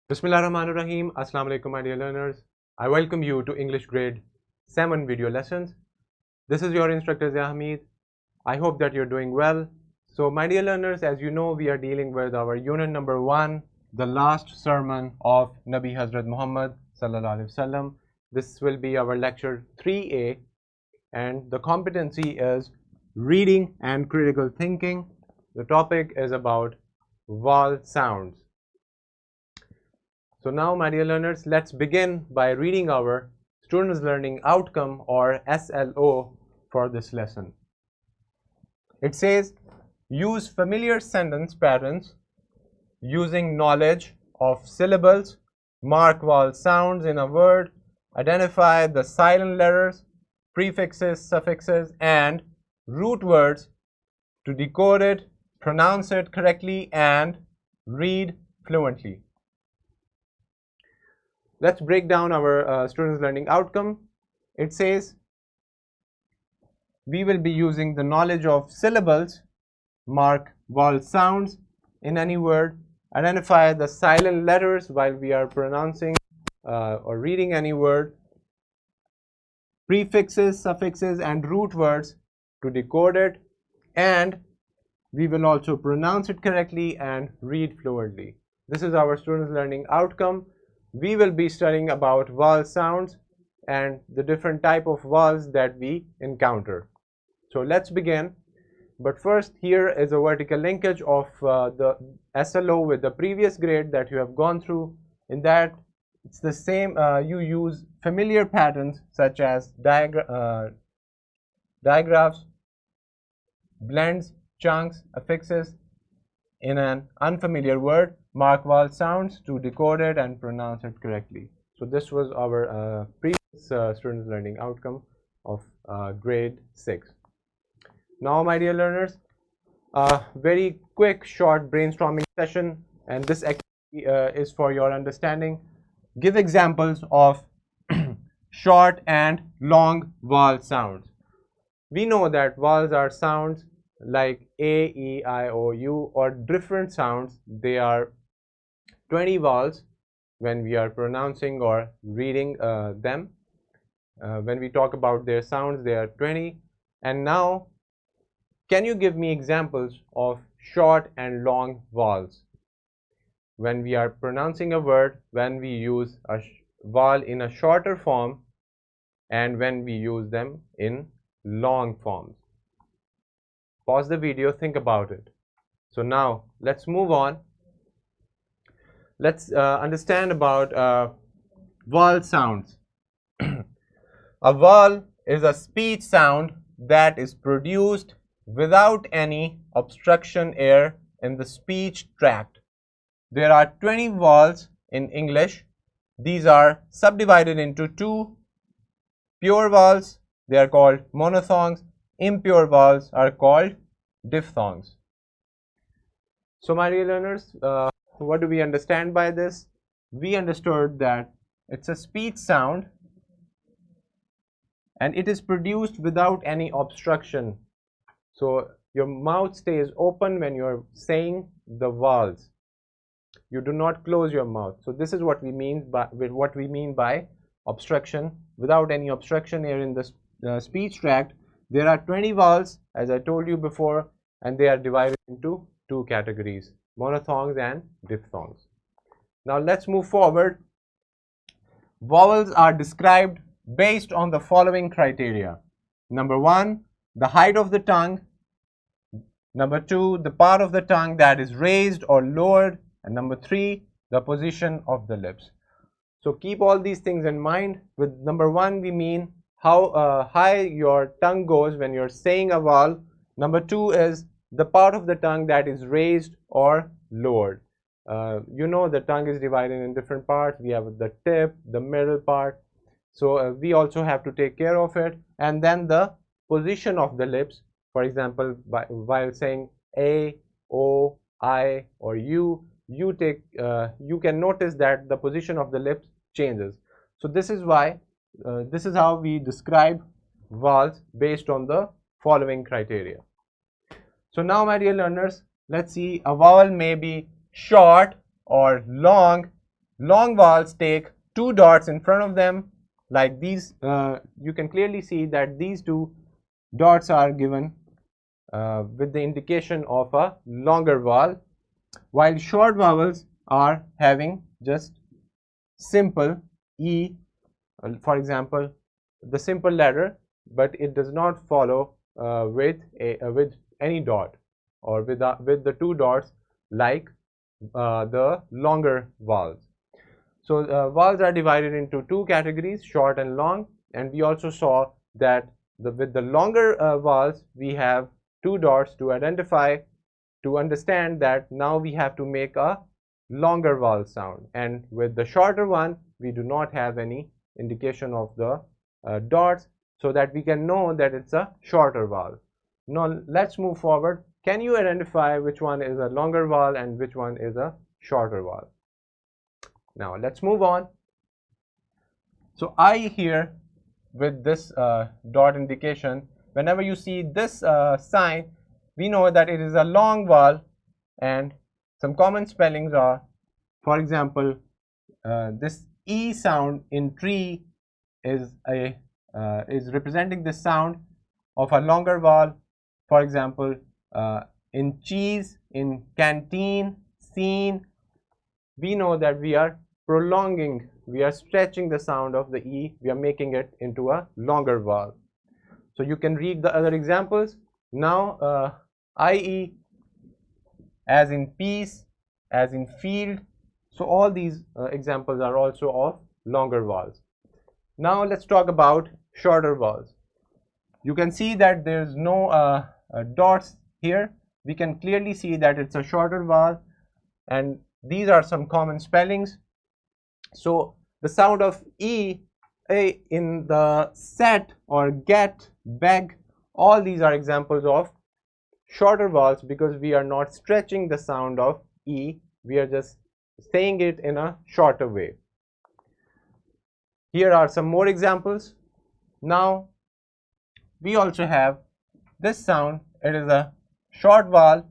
Bismillahirrahmanirrahim. Assalamu alaikum, my dear learners. I welcome you to English grade 7 video lessons. This is your instructor Zahmid. I hope that you're doing well. So, my dear learners, as you know, we are dealing with our unit number 1, the last sermon of Nabi Hazrat Muhammad sallallahu alaihi wasallam. This will be our lecture 3A, and the competency is reading and critical thinking. The topic is about vowel sounds. So now, my dear learners, let's begin by reading our students learning outcome or SLO for this lesson. It says, use familiar sentence patterns using knowledge of syllables, mark vowel sounds in a word, identify the silent letters, prefixes, suffixes, and root words to decode it, pronounce it correctly, and read fluently. Let's break down our students learning outcome. It says we will be using the knowledge of syllables, mark vowel sounds in any word, identify the silent letters while we are pronouncing or reading any word, prefixes, suffixes, and root words to decode it, and we will also pronounce it correctly and read fluently. This is our students learning outcome. We will be studying about vowel sounds and the different type of vowels that we encounter. So let's begin. But first, here is a vertical linkage of the SLO with the previous grade that you have gone through. In that, it's the same. You use familiar patterns such as digraphs, blends, chunks, affixes in an unfamiliar word, mark vowel sounds to decode it and pronounce it correctly. So this was our previous students learning outcome of grade 6. Now, my dear learners, very quick short brainstorming session, and this activity is for your understanding. Give examples of short and long vowel sounds. We know that vowels are sounds like A, E, I, O, U, or different sounds. They are 20 vowels when we are pronouncing or reading them. When we talk about their sounds, they are 20. And now, can you give me examples of short and long vowels? When we are pronouncing a word, when we use a vowel in a shorter form and when we use them in long forms. Pause the video, think about it. So now, let's move on. Let's understand about vowel sounds. A vowel is a speech sound that is produced without any obstruction air in the speech tract. There are 20 vowels in English. These are subdivided into two. Pure vowels, they are called monophthongs. Impure vowels are called diphthongs. So, my dear learners, what do we understand by this? We understood that it's a speech sound and it is produced without any obstruction. So, your mouth stays open when you're saying the vowels. You do not close your mouth. So, this is what we mean by obstruction. Without any obstruction here in the speech tract, there are 20 vowels, as I told you before, and they are divided into two categories, monophthongs and diphthongs. Now let's move forward. Vowels are described based on the following criteria. Number 1, the height of the tongue. Number 2, the part of the tongue that is raised or lowered. And number 3, the position of the lips. So keep all these things in mind. With number 1, we mean how high your tongue goes when you're saying a vowel. Number 2 is the part of the tongue that is raised or lowered. You know, the tongue is divided in different parts. We have the tip, the middle part. So we also have to take care of it. And then the position of the lips. For example, while saying A, O, I, or U, you can notice that the position of the lips changes. So this is why this is how we describe vowels based on the following criteria. So now, my dear learners, let's see, a vowel may be short or long Long vowels take two dots in front of them like these. You can clearly see that these two dots are given with the indication of a longer vowel, while short vowels are having just simple E, for example, the simple letter, but it does not follow with any dot or with the two dots like the longer vowels. So vowels are divided into two categories, short and long, and we also saw that with the longer vowels we have two dots to identify, to understand that now we have to make a longer vowel sound, and with the shorter one we do not have any indication of the dots, so that we can know that it's a shorter vowel. Now let's move forward. Can you identify which one is a longer vowel and which one is a shorter vowel? Now let's move on. So I here with this dot indication, whenever you see this sign, we know that it is a long vowel, and some common spellings are, for example, this E sound in tree is representing the sound of a longer vowel. For example, in cheese, in canteen, scene, we know that we are prolonging, we are stretching the sound of the E, we are making it into a longer vowel. So you can read the other examples. Now, IE, as in peace, as in field. So all these examples are also of longer vowels. Now let's talk about shorter vowels. You can see that there's no dots here. We can clearly see that it's a shorter vowel, and these are some common spellings. So the sound of E, A in the set or get, beg, all these are examples of shorter vowels because we are not stretching the sound of E, we are just saying it in a shorter way. Here are some more examples. Now we also have this sound. It is a short vowel.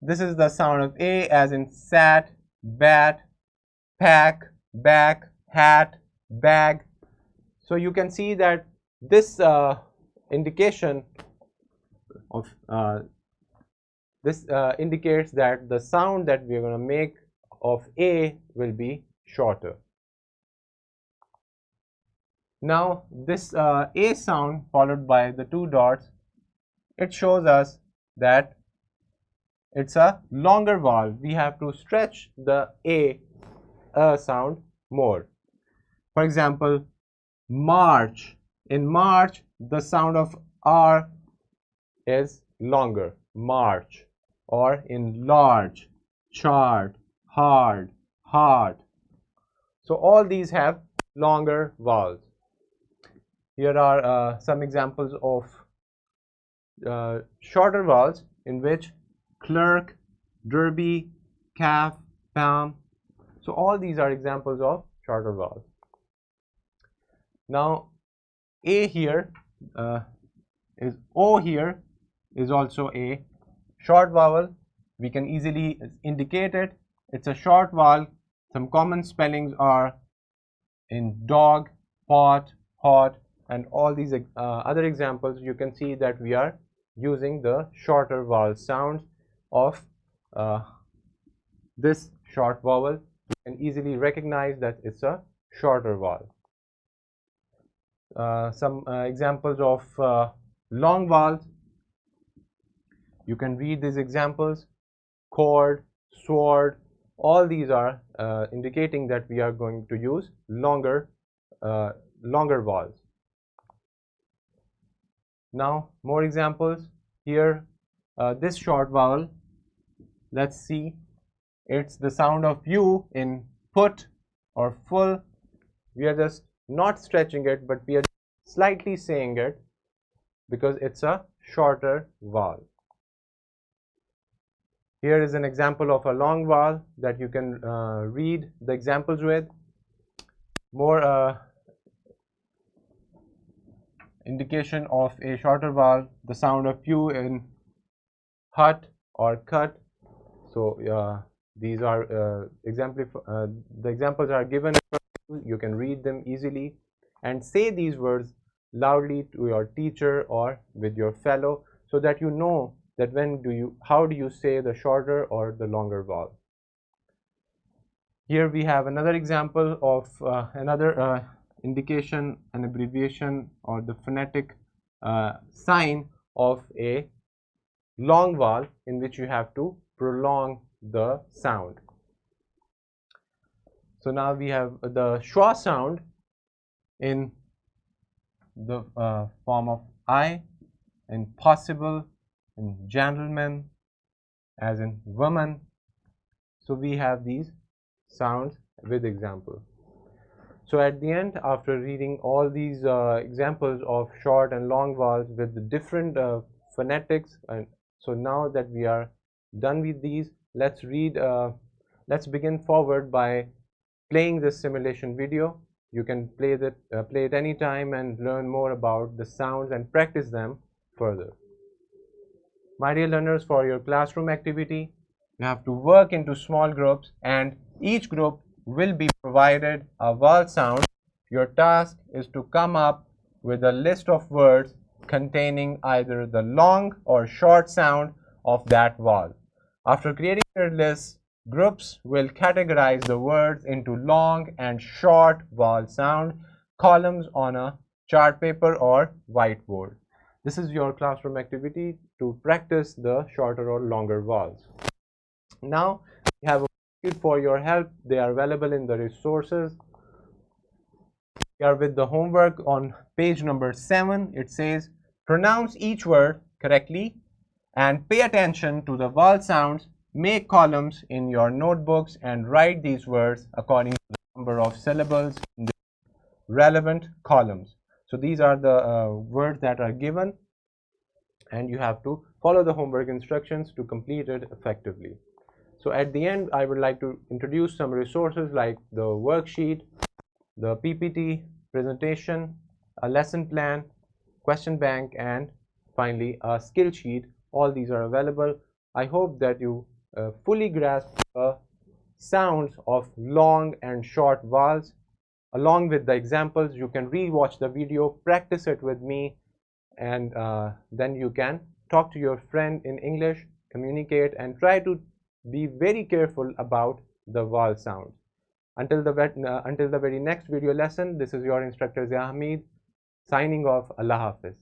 This is the sound of A, as in sat, bat, pack, back, hat, bag. So you can see that this indication of this indicates that the sound that we are going to make of A will be shorter. Now this A sound followed by the two dots, it shows us that it's a longer vowel. We have to stretch the A sound more. For example, march. In march, the sound of R is longer, march. Or in large, chart, hard, hard. So all these have longer vowels. Here are some examples of shorter vowels in which clerk, derby, calf, palm. So all these are examples of shorter vowels. Now A here is O here is also a short vowel. We can easily indicate it. It's a short vowel. Some common spellings are in dog, pot, hot, and all these other examples. You can see that we are using the shorter vowel sounds of this short vowel. You can easily recognize that it's a shorter vowel. Some examples of long vowels. You can read these examples: cord, sword. All these are indicating that we are going to use longer vowels. Now more examples. Here this short vowel, let's see, it's the sound of U in put or full. We are just not stretching it, but we are slightly saying it because it's a shorter vowel. Here is an example of a long vowel that you can read the examples with. More indication of a shorter vowel, the sound of U in hut or cut. So These are the examples are given. You can read them easily and say these words loudly to your teacher or with your fellow, so that you know that how do you say the shorter or the longer vowel. Here we have another example of another indication, an abbreviation or the phonetic sign of a long vowel in which you have to prolong the sound. So now we have the schwa sound in the form of I, in possible, in gentleman, as in woman. So we have these sounds with example. So at the end, after reading all these examples of short and long vowels with the different phonetics, and so now that we are done with these, let's begin forward by playing this simulation video. You can play it anytime and learn more about the sounds and practice them further. My dear learners, for your classroom activity, you have to work into small groups, and each group will be provided a vowel sound. Your task is to come up with a list of words containing either the long or short sound of that vowel. After creating your list, groups will categorize the words into long and short vowel sound columns on a chart paper or whiteboard. This is your classroom activity to practice the shorter or longer vowels. Now we have a worksheet for your help. They are available in the resources. We are with the homework on page number 7. It says, pronounce each word correctly and pay attention to the vowel sounds. Make columns in your notebooks and write these words according to the number of syllables in the relevant columns. So these are the words that are given, and you have to follow the homework instructions to complete it effectively. So at the end, I would like to introduce some resources like the worksheet, the PPT presentation, a lesson plan, question bank, and finally a skill sheet. All these are available. I hope that you fully grasp the sounds of long and short vowels. Along with the examples, you can re-watch the video, practice it with me, and then you can talk to your friend in English, communicate, and try to be very careful about the vowel sounds. Until the very next video lesson, this is your instructor Zia Hamid signing off. Allah Hafiz.